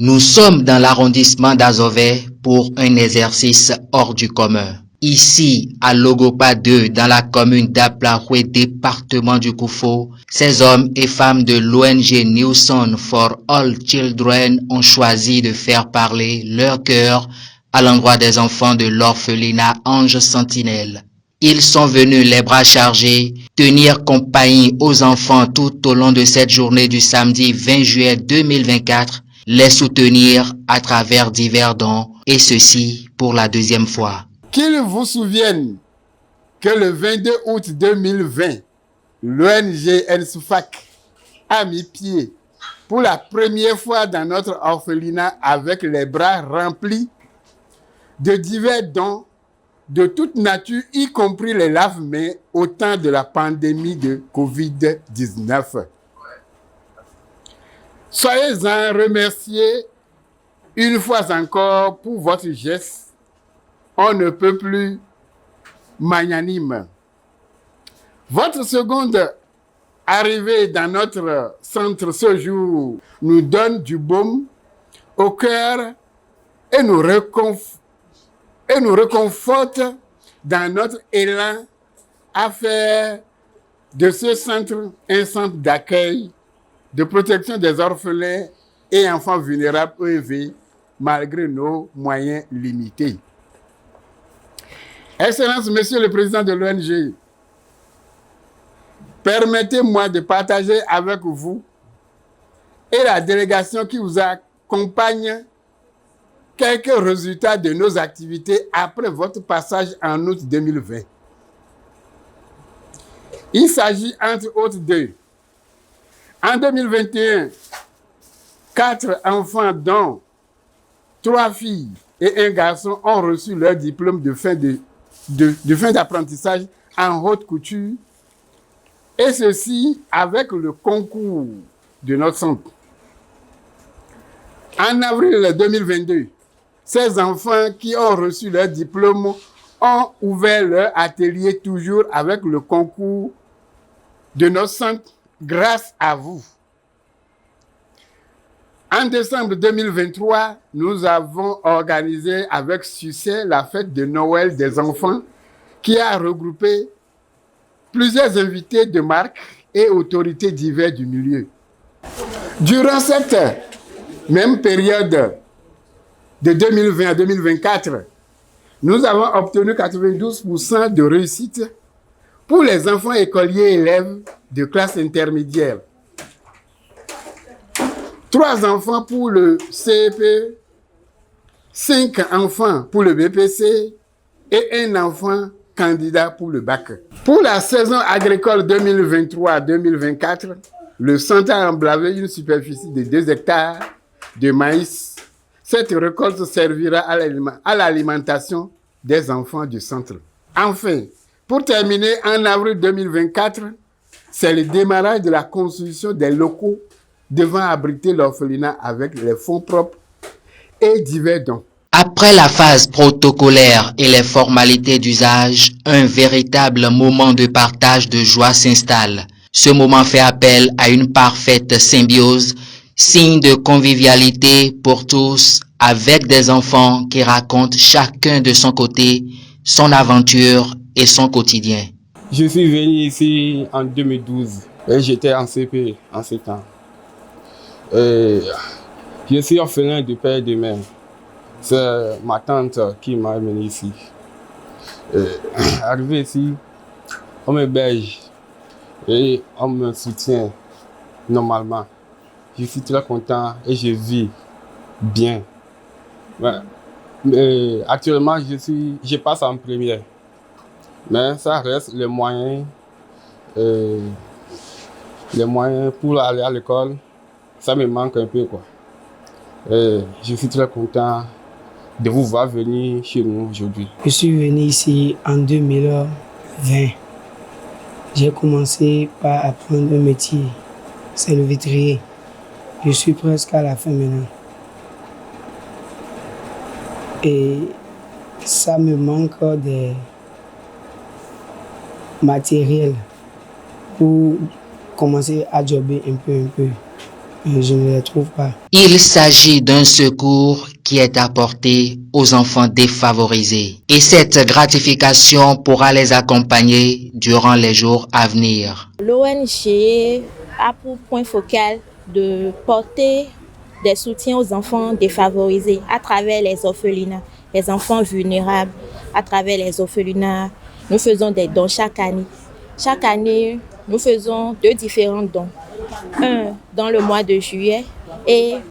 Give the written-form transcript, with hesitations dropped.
Nous sommes dans l'arrondissement d'Azové pour un exercice hors du commun. Ici, à Logopa 2, dans la commune d'Aplaoué, département du Koufo, ces hommes et femmes de l'ONG Newson for All Children ont choisi de faire parler leur cœur à l'endroit des enfants de l'orphelinat Ange Sentinelle. Ils sont venus les bras chargés, tenir compagnie aux enfants tout au long de cette journée du samedi 20 juillet 2024, les soutenir à travers divers dons, et ceci pour la deuxième fois. Qu'ils vous souviennent que le 22 août 2020, l'ONG NSFAC a mis pied pour la première fois dans notre orphelinat avec les bras remplis de divers dons de toute nature, y compris les lave-mains au temps de la pandémie de Covid-19. Soyez-en remerciés une fois encore pour votre geste. On ne peut plus magnanime. Votre seconde arrivée dans notre centre ce jour nous donne du baume au cœur et nous réconforte dans notre élan à faire de ce centre un centre d'accueil, de protection des orphelins et enfants vulnérables EV, malgré nos moyens limités. Excellence, Monsieur le Président de l'ONG, permettez-moi de partager avec vous et la délégation qui vous accompagne quelques résultats de nos activités après votre passage en août 2020. Il s'agit entre autres de, en 2021, 4 enfants dont 3 filles et un garçon ont reçu leur diplôme de fin d'apprentissage en haute couture, et ceci avec le concours de notre centre. En avril 2022, ces enfants qui ont reçu leur diplôme ont ouvert leur atelier toujours avec le concours de notre centre grâce à vous. En décembre 2023, nous avons organisé avec succès la fête de Noël des enfants qui a regroupé plusieurs invités de marque et autorités diverses du milieu. Durant cette même période de 2020 à 2024, nous avons obtenu 92% de réussite pour les enfants écoliers et élèves de classe intermédiaire. 3 enfants pour le CEP, 5 enfants pour le BPC et 1 enfant candidat pour le bac. Pour la saison agricole 2023-2024, le centre a emblavé une superficie de 2 hectares de maïs. Cette récolte servira à l'alimentation des enfants du centre. Enfin, pour terminer, en avril 2024, c'est le démarrage de la construction des locaux devant abriter l'orphelinat avec les fonds propres et divers dons. Après la phase protocolaire et les formalités d'usage, un véritable moment de partage de joie s'installe. Ce moment fait appel à une parfaite symbiose, signe de convivialité pour tous, avec des enfants qui racontent chacun de son côté son aventure et son quotidien. Je suis venu ici en 2012 et j'étais en CP en ce temps. Je suis orphelin de père et de mère. C'est ma tante qui m'a amené ici. Arrivé ici, on m'héberge et on me soutient normalement. Je suis très content et je vis bien. Ouais. Actuellement, je passe en première. Mais ça reste les moyens pour aller à l'école. Ça me manque un peu, quoi. Je suis très content de vous voir venir chez nous aujourd'hui. Je suis venu ici en 2020. J'ai commencé par apprendre un métier, c'est le vitrier. Je suis presque à la fin maintenant. Et ça me manque des matériels pour commencer à jobber un peu. mais je ne les trouve pas. Il s'agit d'un secours qui est apporté aux enfants défavorisés et cette gratification pourra les accompagner durant les jours à venir. L'ONG a pour point focal de porter des soutiens aux enfants défavorisés à travers les orphelinats, les enfants vulnérables, à travers les orphelinats. Nous faisons des dons chaque année. Chaque année, nous faisons 2 différents dons. Un dans le mois de juillet et